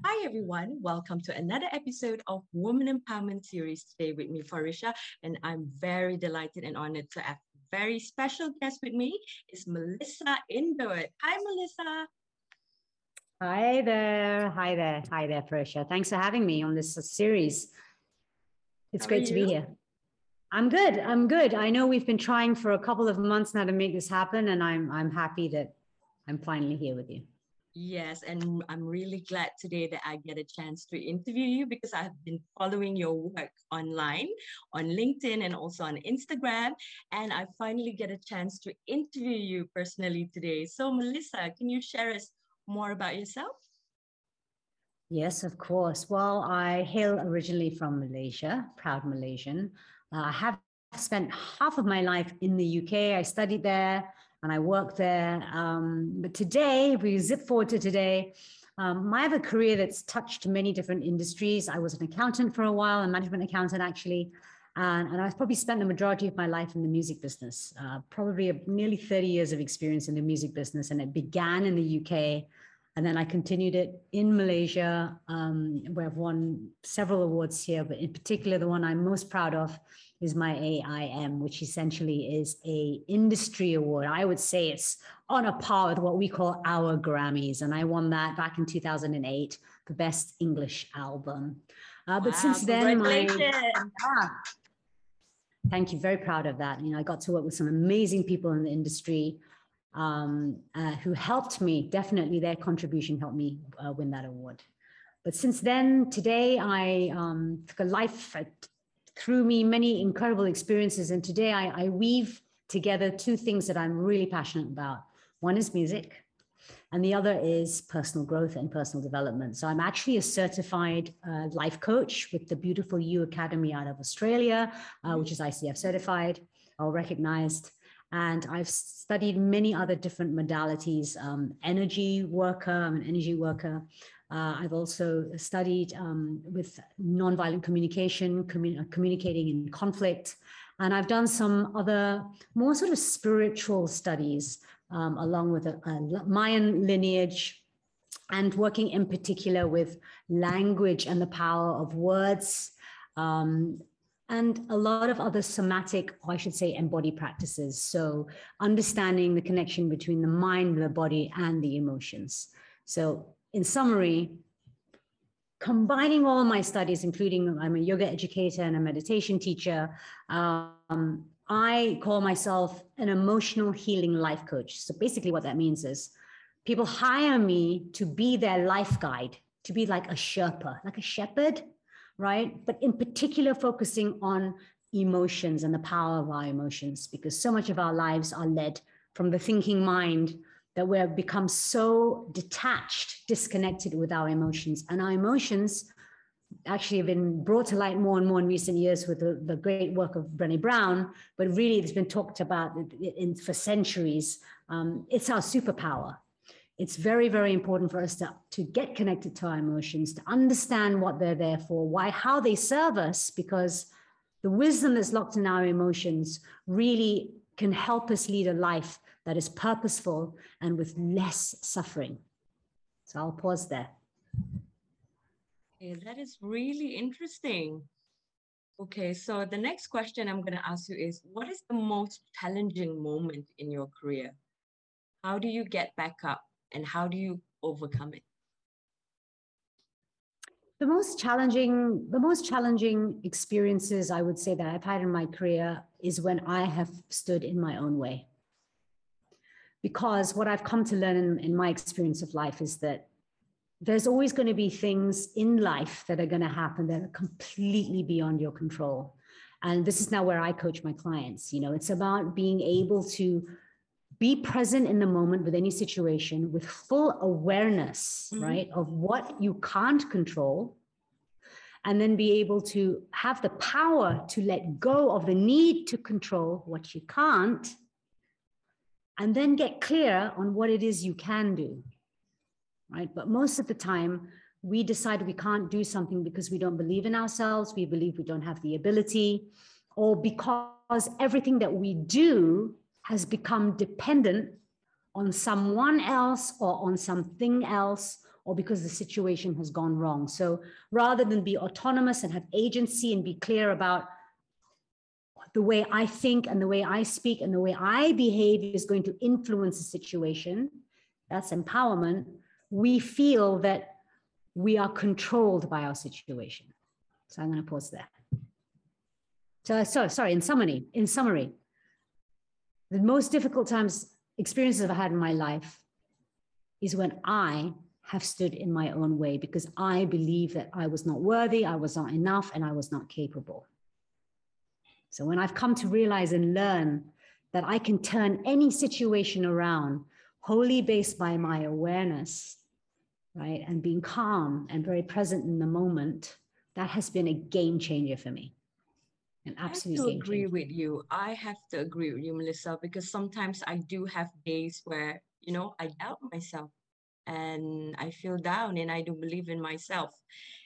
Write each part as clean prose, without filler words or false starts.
Hi everyone, welcome to another episode of Woman Empowerment Series. Today with me, Farisha, and I'm very delighted and honored to have a very special guest with me. It's Melissa Indot. Hi, Melissa. Hi there. Hi there. Hi there, Farisha. Thanks for having me on this series. It's How are great to be you? here. I'm good. I'm good. I know we've been trying for a couple of months now to make this happen, and I'm happy that I'm finally here with you. Yes, and I'm really glad today that I get a chance to interview you because I've been following your work online on LinkedIn and also on Instagram. And I finally get a chance to interview you personally today. So, Melissa, can you share us more about yourself? Yes, of course. Well, I hail originally from Malaysia, proud Malaysian. I have spent half of my life in the UK. I studied there and I worked there. But today, if we zip forward to today, I have a career that's touched many different industries. I was an accountant for a while, a management accountant actually. And I've probably spent the majority of my life in the music business, probably nearly 30 years of experience in the music business. And it began in the UK. And then I continued it in Malaysia, where I've won several awards here, but in particular, the one I'm most proud of is my AIM, which essentially is a industry award. I would say it's on a par with what we call our Grammys. And I won that back in 2008 for Best English Album. But Wow, since then, congratulations. thank you, very proud of that. I got to work with some amazing people in the industry who helped me. Definitely their contribution helped me win that award. But since then, today, I took a life through me many incredible experiences. And today I weave together two things that I'm really passionate about. One is music, and the other is personal growth and personal development. So I'm actually a certified life coach with the beautiful U Academy out of Australia, which is ICF certified or recognized. And I've studied many other different modalities, energy worker, I'm an energy worker. I've also studied with nonviolent communication, communicating in conflict. And I've done some other more sort of spiritual studies along with a Mayan lineage and working in particular with language and the power of words. And a lot of other somatic, or I should say embodied practices. So understanding the connection between the mind, the body, and the emotions. So in summary, combining all my studies, including I'm a yoga educator and a meditation teacher, I call myself an emotional healing life coach. So basically what that means is people hire me to be their life guide, to be like a Sherpa, like a shepherd, right? But in particular, focusing on emotions and the power of our emotions, because so much of our lives are led from the thinking mind that we've become so detached, disconnected with our emotions. And our emotions actually have been brought to light more and more in recent years with the great work of Brené Brown, but really it's been talked about for centuries. It's our superpower. It's very, very important for us to get connected to our emotions, to understand what they're there for, why, how they serve us, because the wisdom that's locked in our emotions really can help us lead a life that is purposeful and with less suffering. So I'll pause there. Okay, that is really interesting. Okay, so the next question I'm going to ask you is, what is the most challenging moment in your career? How do you get back up and how do you overcome it? The most challenging experiences I would say that I've had in my career is when I have stood in my own way. Because what I've come to learn in my experience of life is that there's always going to be things in life that are going to happen that are completely beyond your control. And this is now where I coach my clients. It's about being able to be present in the moment with any situation with full awareness, right, of what you can't control, and then be able to have the power to let go of the need to control what you can't, and then get clear on what it is you can do, right? But most of the time, we decide we can't do something because we don't believe in ourselves, we believe we don't have the ability, or because everything that we do has become dependent on someone else or on something else or because the situation has gone wrong. So rather than be autonomous and have agency and be clear about the way I think and the way I speak and the way I behave is going to influence the situation, that's empowerment. We feel that we are controlled by our situation. So I'm going to pause there. So sorry, in summary, the most difficult experiences I've had in my life is when I have stood in my own way because I believe that I was not worthy, I was not enough, and I was not capable. So when I've come to realize and learn that I can turn any situation around wholly based by my awareness, right, and being calm and very present in the moment, that has been a game changer for me. An absolute game changer. I have to agree with you. I have to agree with you, Melissa, because sometimes I do have days where, you know, I doubt myself and I feel down and I don't believe in myself.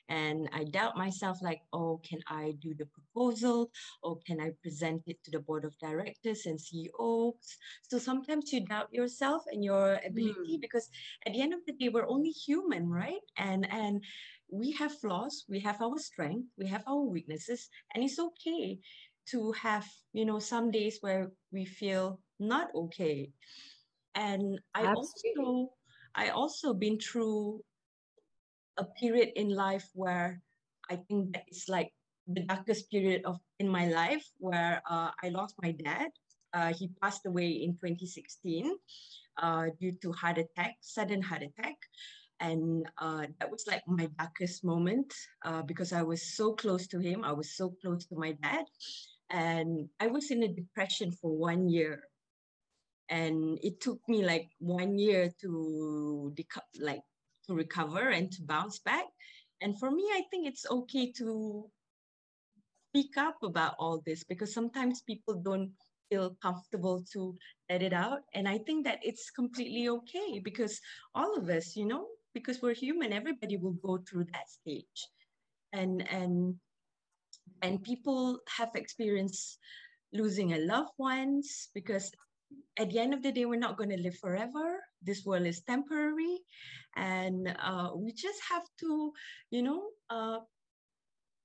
And I doubt myself like, oh, can I do the proposal? Or can I present it to the board of directors and CEOs? So sometimes you doubt yourself and your ability because at the end of the day, we're only human, right? And we have flaws, we have our strength, we have our weaknesses, and it's okay to have, you know, some days where we feel not okay. And I also been through a period in life where I think that it's like the darkest period in my life where I lost my dad. He passed away in 2016 due to sudden heart attack. And that was like my darkest moment because I was so close to him. I was so close to my dad. And I was in a depression for 1 year. And it took me like 1 year to recover and to bounce back. And for me, I think it's okay to speak up about all this because sometimes people don't feel comfortable to let it out. And I think that it's completely okay because all of us, you know, because we're human, everybody will go through that stage. And people have experienced losing a loved ones because at the end of the day, we're not going to live forever. This world is temporary. And we just have to, you know,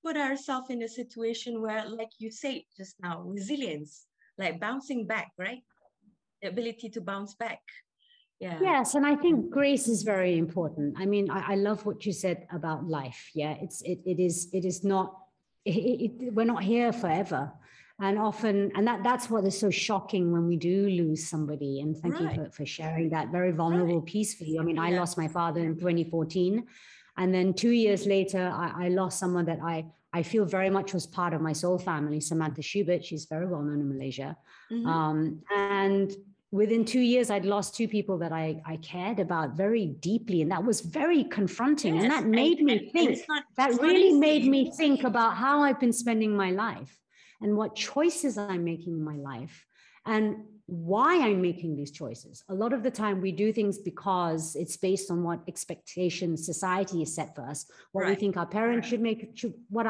put ourselves in a situation where, like you said just now, resilience, like bouncing back, right? The ability to bounce back. Yeah. Yes, and I think grace is very important. I mean, I love what you said about life. Yeah, it is not, we're not here forever. And often, and that's what is so shocking when we do lose somebody. And thank you for sharing that very vulnerable piece for you. I mean, I lost my father in 2014. And then 2 years later, I lost someone that I feel very much was part of my soul family, Samantha Schubert. She's very well known in Malaysia. And within 2 years, I'd lost two people that I cared about very deeply. And that was very confronting. Yes. And that made me think, that really made me think about how I've been spending my life and what choices I'm making in my life and why I'm making these choices. A lot of the time we do things because it's based on what expectations society has set for us, what we think our parents should make, what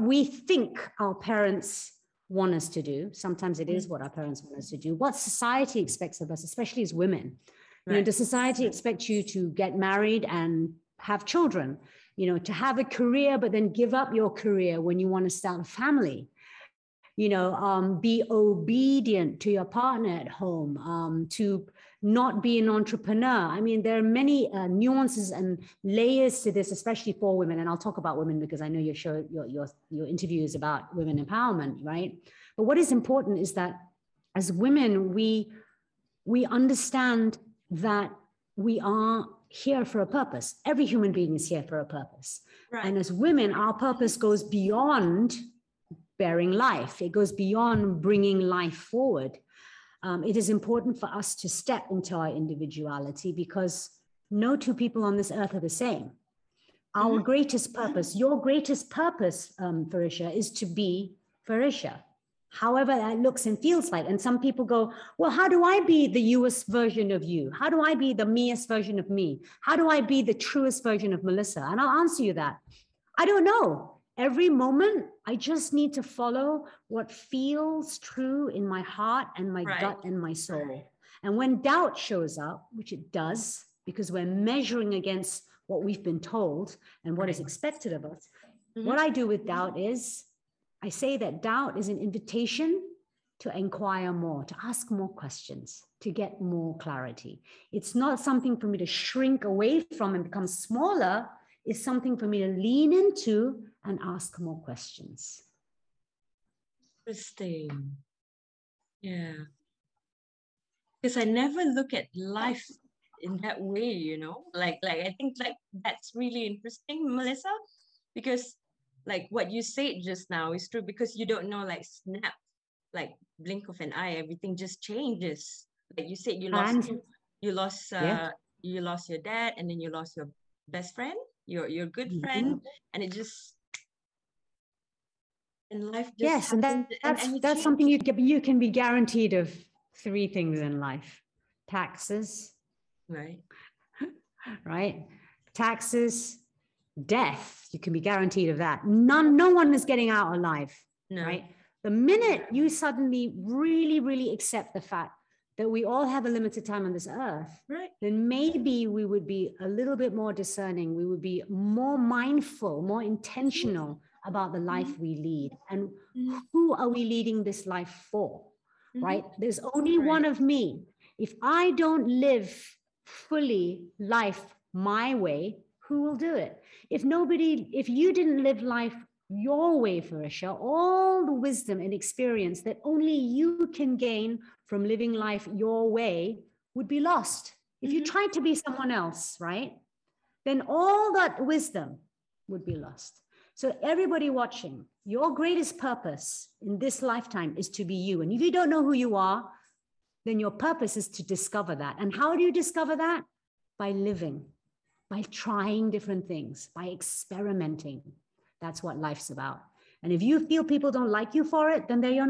we think our parents want us to do. Sometimes it is what our parents want us to do, what society expects of us, especially as women. You know, does society expect you to get married and have children, you know, to have a career, but then give up your career when you want to start a family? You know, be obedient to your partner at home, to not be an entrepreneur. I mean, there are many nuances and layers to this, especially for women. And I'll talk about women because I know your interview is about women empowerment, right? But what is important is that as women, we understand that we are here for a purpose. Every human being is here for a purpose. And as women, our purpose goes beyond bearing life. It goes beyond bringing life forward. It is important for us to step into our individuality because no two people on this earth are the same. Our greatest purpose, your greatest purpose, Farisha, is to be Farisha, however that looks and feels like. And some people go, well, how do I be the youest version of you? How do I be the meest version of me? How do I be the truest version of Melissa? And I'll answer you that. I don't know. Every moment, I just need to follow what feels true in my heart and my gut and my soul. And when doubt shows up, which it does, because we're measuring against what we've been told and what is expected of us. What I do with doubt is I say that doubt is an invitation to inquire more, to ask more questions, to get more clarity. It's not something for me to shrink away from and become smaller. It's something for me to lean into and ask more questions. Interesting. Yeah. Because I never look at life in that way, you know, like I think like that's really interesting, Melissa, because like what you said just now is true, because you don't know, like snap, like blink of an eye, everything just changes. Like you said, you lost you lost your dad, and then you lost your best friend, your good friend, and it just, and life just yes, and happened, that's something you can be guaranteed of. 3 things in life: taxes, right? Taxes, death. You can be guaranteed of that. No one is getting out alive, right? The minute you suddenly really accept the fact that we all have a limited time on this earth, then maybe we would be a little bit more discerning. We would be more mindful, more intentional about the life we lead, and who are we leading this life for, right? There's only one of me. If I don't live fully life my way, who will do it? If you didn't live life your way, Farisha, all the wisdom and experience that only you can gain from living life your way would be lost. If you tried to be someone else, right, then all that wisdom would be lost. So everybody watching, your greatest purpose in this lifetime is to be you. And if you don't know who you are, then your purpose is to discover that. And how do you discover that? By living, by trying different things, by experimenting. That's what life's about. And if you feel people don't like you for it, then they are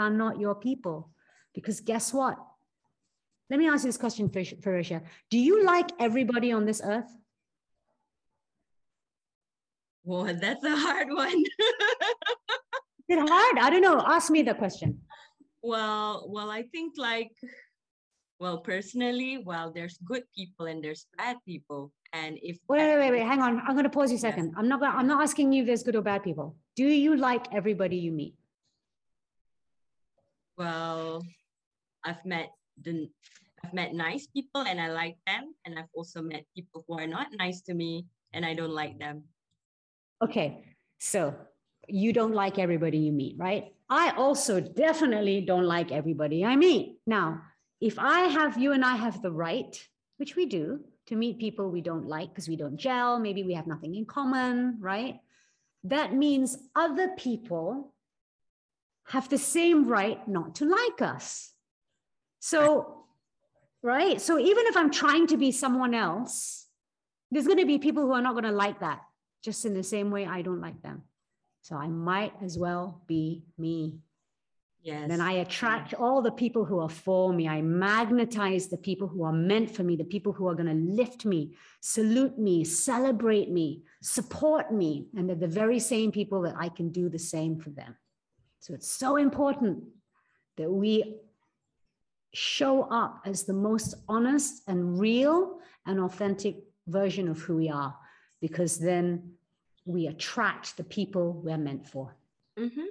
not your people. Because guess what? Let me ask you this question, Farisha. Do you like everybody on this earth? Well, that's a hard one. Is it hard? I don't know. Ask me the question. Well, I think like, well, personally, well, there's good people and there's bad people. And if wait, hang on. I'm going to pause you a second. I'm not asking you if there's good or bad people. Do you like everybody you meet? Well, I've met nice people and I like them, and I've also met people who are not nice to me and I don't like them. Okay, so you don't like everybody you meet, right? I also definitely don't like everybody I meet. Now, if you and I have the right, which we do, to meet people we don't like because we don't gel, maybe we have nothing in common, right? That means other people have the same right not to like us. So, right? So even if I'm trying to be someone else, there's going to be people who are not going to like that, just in the same way I don't like them. So I might as well be me. Yes. Then I attract all the people who are for me. I magnetize the people who are meant for me, the people who are going to lift me, salute me, celebrate me, support me. And they're the very same people that I can do the same for them. So it's so important that we show up as the most honest and real and authentic version of who we are, because then we attract the people we're meant for. Mm-hmm.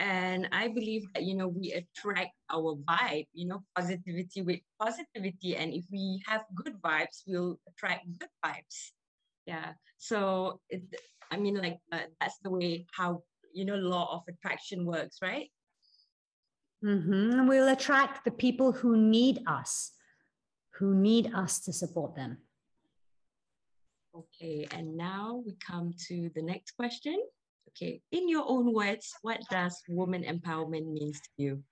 And I believe that, we attract our vibe, positivity with positivity. And if we have good vibes, we'll attract good vibes. Yeah. So, that's the way how, law of attraction works, right? Mm-hmm. We'll attract the people who need us to support them. Okay. And now we come to the next question. Okay, in your own words, what does woman empowerment means to you?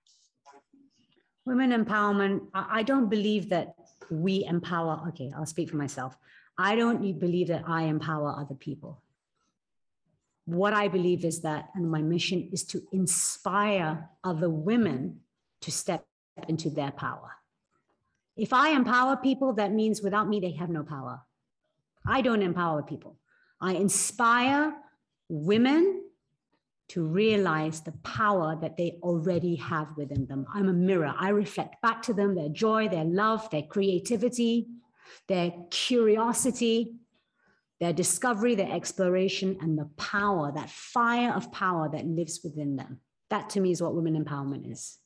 Women empowerment, I don't believe that we empower. Okay, I'll speak for myself. I don't believe that I empower other people. What I believe is that, and my mission is to inspire other women to step into their power. If I empower people, that means without me, they have no power. I don't empower people. I inspire women to realize the power that they already have within them. I'm a mirror. I reflect back to them their joy, their love, their creativity, their curiosity, their discovery, their exploration, and the power, that fire of power that lives within them. That to me is what women empowerment is.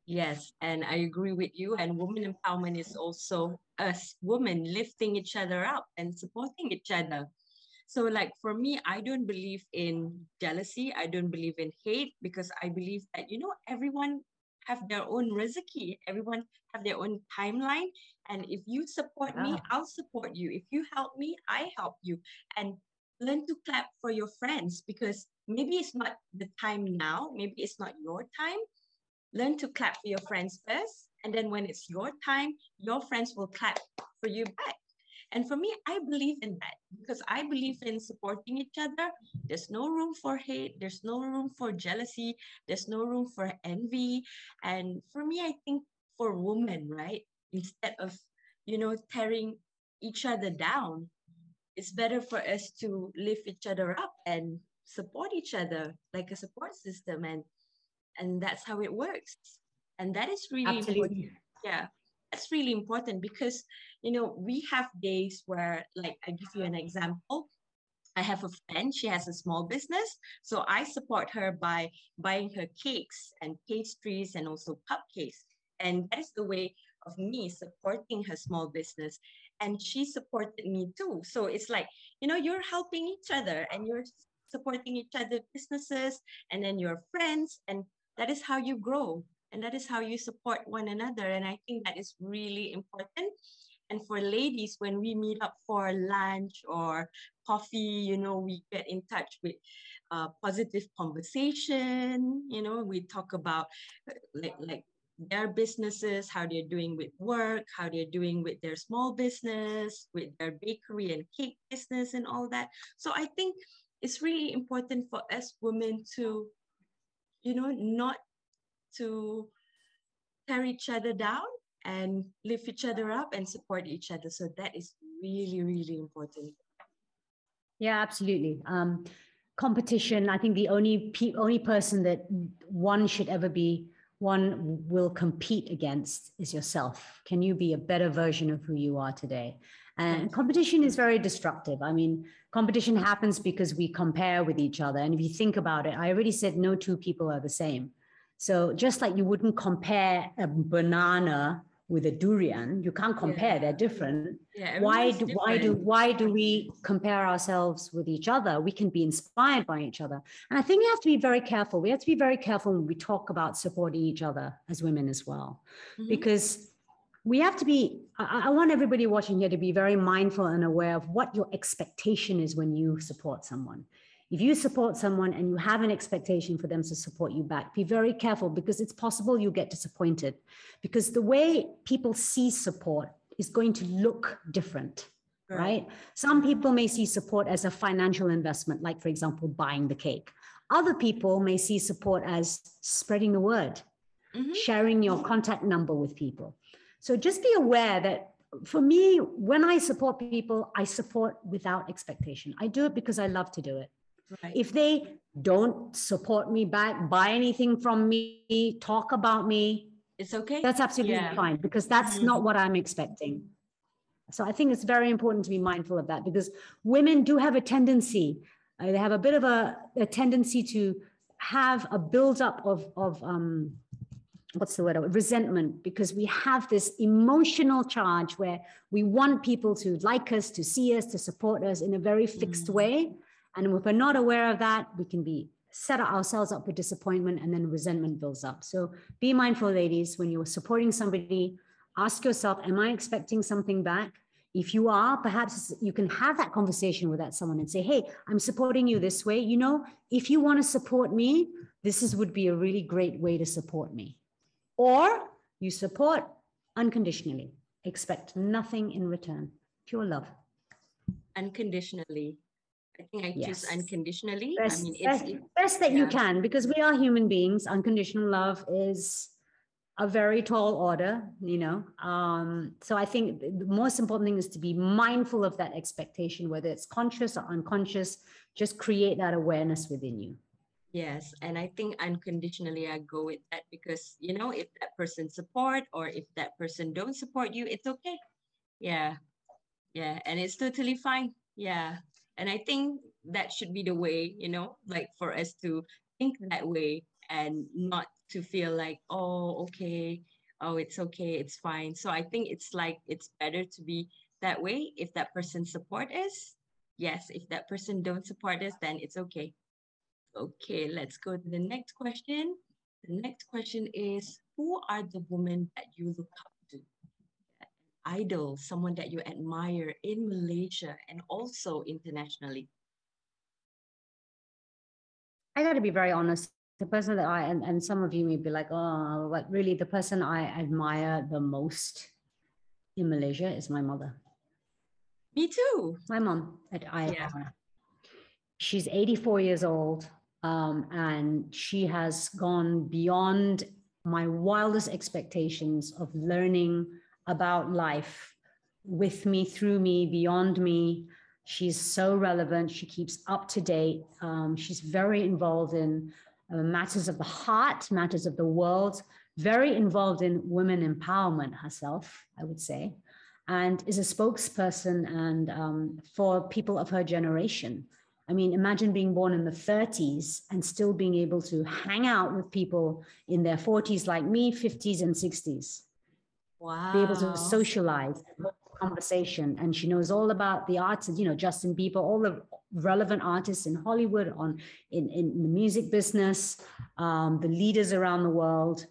Yes, and I agree with you. And women empowerment is also us women lifting each other up and supporting each other. So like for me, I don't believe in jealousy. I don't believe in hate, because I believe that, everyone have their own recipe. Everyone have their own timeline. And if you support me, I'll support you. If you help me, I help you. And learn to clap for your friends, because maybe it's not the time now. Maybe it's not your time. Learn to clap for your friends first. And then when it's your time, your friends will clap for you back. And for me, I believe in that, because I believe in supporting each other. There's no room for hate. There's no room for jealousy. There's no room for envy. And for me, I think for women, right, instead of, tearing each other down, it's better for us to lift each other up and support each other like a support system. And that's how it works. And that is really important. Yeah, that's really important, because we have days where, like, I give you an example. I have a friend, she has a small business, so I support her by buying her cakes and pastries and also cupcakes. And that is the way of me supporting her small business, and she supported me too. So it's like, you're helping each other and you're supporting each other's businesses, and then your friends, and that is how you grow, and that is how you support one another. And I think that is really important. And for ladies, when we meet up for lunch or coffee, we get in touch with positive conversation. We talk about like their businesses, how they're doing with work, how they're doing with their small business, with their bakery and cake business and all that. So I think it's really important for us women to, not to tear each other down, and lift each other up and support each other. So that is really, really important. Yeah, absolutely. Competition, I think the only person that one will compete against is yourself. Can you be a better version of who you are today? And competition is very destructive. I mean, competition happens because we compare with each other. And if you think about it, I already said no two people are the same. So just like you wouldn't compare a banana with a durian, you can't compare, they're different. Yeah, why do we compare ourselves with each other? We can be inspired by each other. And I think we have to be very careful. We have to be very careful when we talk about supporting each other as women as well, because we have to be, I want everybody watching here to be very mindful and aware of what your expectation is when you support someone. If you support someone and you have an expectation for them to support you back, be very careful, because it's possible you get disappointed, because the way people see support is going to look different, right? Some people may see support as a financial investment, like, for example, buying the cake. Other people may see support as spreading the word, sharing your contact number with people. So just be aware that for me, when I support people, I support without expectation. I do it because I love to do it. Right. If they don't support me back, buy anything from me, talk about me, it's okay. That's absolutely fine, because that's not what I'm expecting. So I think it's very important to be mindful of that, because women do have a tendency, they have a bit of a tendency to have a buildup of what's the word, resentment, because we have this emotional charge where we want people to like us, to see us, to support us in a very fixed way. And if we're not aware of that, we can be set ourselves up for disappointment, and then resentment builds up. So be mindful, ladies, when you're supporting somebody, ask yourself, am I expecting something back? If you are, perhaps you can have that conversation with that someone and say, hey, I'm supporting you this way. If you want to support me, would be a really great way to support me. Or you support unconditionally, expect nothing in return, pure love. Unconditionally. I think I choose unconditionally. Best that you can, because we are human beings. Unconditional love is a very tall order, So I think the most important thing is to be mindful of that expectation, whether it's conscious or unconscious. Just create that awareness within you. Yes, and I think unconditionally I go with that because, you know, if that person support or if that person don't support you, it's okay. Yeah, yeah, and it's totally fine. Yeah. And I think that should be the way, you know, like for us to think that way and not to feel like, oh, okay, oh, it's okay, it's fine. So I think it's like it's better to be that way. If that person support us, yes. If that person don't support us, then it's okay. Okay, let's go to the next question. The next question is, who are the women that you look up to? Idol, someone that you admire in Malaysia and also internationally? I got to be very honest. The person that and some of you may be like, oh, but really the person I admire the most in Malaysia is my mother. Me too. My mom, I Yeah. admire. She's 84 years old, and she has gone beyond my wildest expectations of learning about life with me, through me, beyond me. She's so relevant. She keeps up to date. She's very involved in matters of the heart, matters of the world, very involved in women empowerment herself, I would say, and is a spokesperson and for people of her generation. I mean, imagine being born in the 30s and still being able to hang out with people in their 40s like me, 50s and 60s, be able to Wow. socialize, conversation. And she knows all about the arts, you know, Justin Bieber, all the relevant artists in Hollywood, in the music business, the leaders around the world.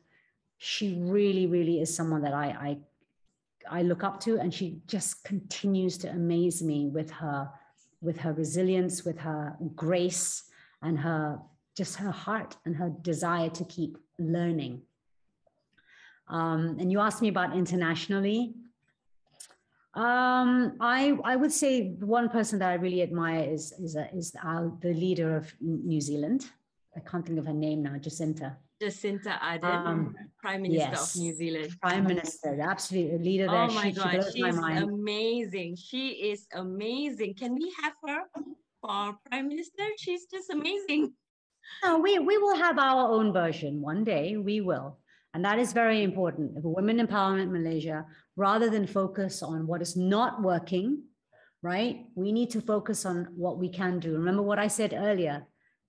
She really, really is someone that I look up to, and she just continues to amaze me with her resilience, with her grace, and her just her heart and her desire to keep learning. And you asked me about internationally. I would say one person that I really admire is the leader of New Zealand. I can't think of her name now, Jacinta. Jacinta Ardern, Prime Minister of New Yes, Zealand. Prime Minister, absolutely a leader there. Oh my She God, blows my she's mind. amazing. She is amazing. Can we have her for Prime Minister? She's just amazing. No, we will have our own version one day. We will. And that is very important. If Women Empowerment Malaysia, rather than focus on what is not working, right? We need to focus on what we can do. Remember what I said earlier.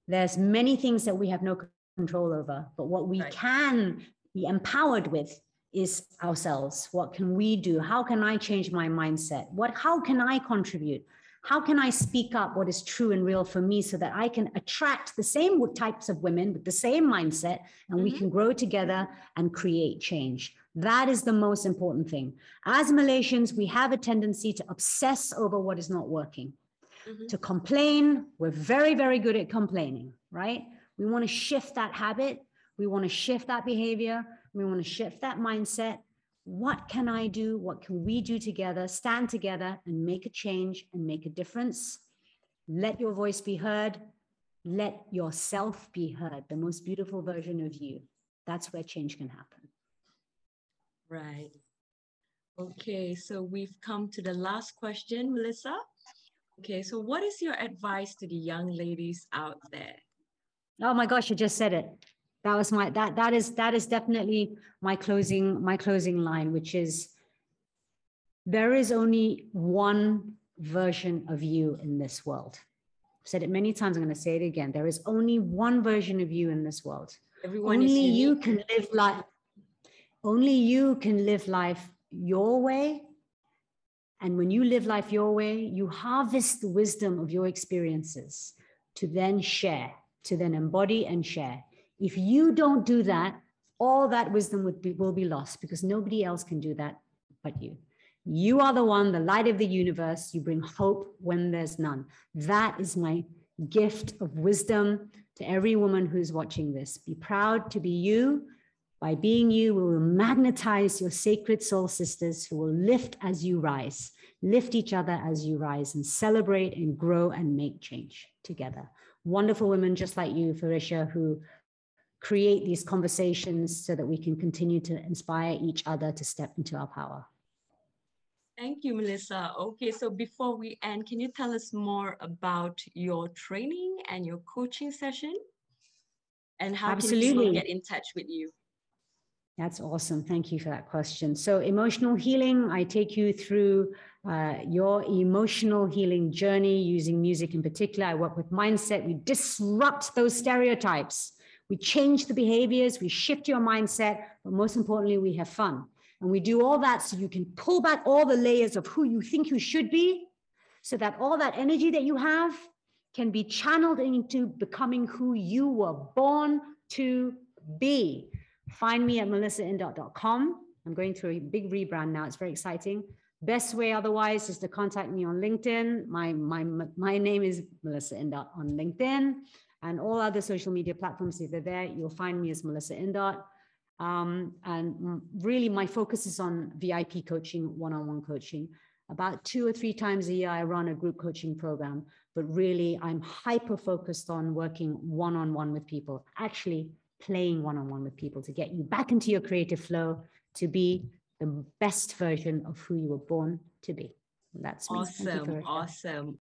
There's many things that we have no control over, but what we can be empowered with is ourselves. What can we do? How can I change my mindset? How can I contribute? How can I speak up what is true and real for me so that I can attract the same types of women with the same mindset, and we can grow together and create change? That is the most important thing. As Malaysians, we have a tendency to obsess over what is not working, to complain. We're very, very good at complaining, right? We want to shift that habit. We want to shift that behavior. We want to shift that mindset. What can I do? What can we do together? Stand together and make a change and make a difference. Let your voice be heard. Let yourself be heard, the most beautiful version of you. That's where change can happen. Right. Okay, so we've come to the last question, Melissa. Okay, so what is your advice to the young ladies out there? Oh my gosh, I just said it. That was that is definitely my closing line, which is, there is only one version of you in this world. I've said it many times. I'm going to say it again. There is only one version of you in this world. Everyone Only is unique. you can live life. Only you can live life your way. And when you live life your way, you harvest the wisdom of your experiences to then share, to then embody and share. If you don't do that, all that wisdom will be lost, because nobody else can do that but you. You are the one, the light of the universe. You bring hope when there's none. That is my gift of wisdom to every woman who's watching this. Be proud to be you. By being you, we will magnetize your sacred soul sisters who will lift as you rise, lift each other as you rise, and celebrate and grow and make change together. Wonderful women just like you, Farisha, who create these conversations so that we can continue to inspire each other to step into our power. Thank you, Melissa. Okay, so before we end, can you tell us more about your training and your coaching session? And how can Absolutely. people get in touch with you? That's awesome. Thank you for that question. So emotional healing, I take you through your emotional healing journey using music in particular. I work with mindset. We disrupt those stereotypes. We change the behaviors. We shift your mindset. But most importantly, we have fun. And we do all that so you can pull back all the layers of who you think you should be, so that all that energy that you have can be channeled into becoming who you were born to be. Find me at melissaindot.com. I'm going through a big rebrand now. It's very exciting. Best way otherwise is to contact me on LinkedIn. My name is Melissa Indot on LinkedIn, and all other social media platforms. If they're there, you'll find me as Melissa Indot. And really my focus is on VIP coaching, one-on-one coaching. About 2 or 3 times a year, I run a group coaching program, but really I'm hyper focused on working one-on-one with people, actually playing one-on-one with people to get you back into your creative flow, to be the best version of who you were born to be. That's me. Awesome. Awesome.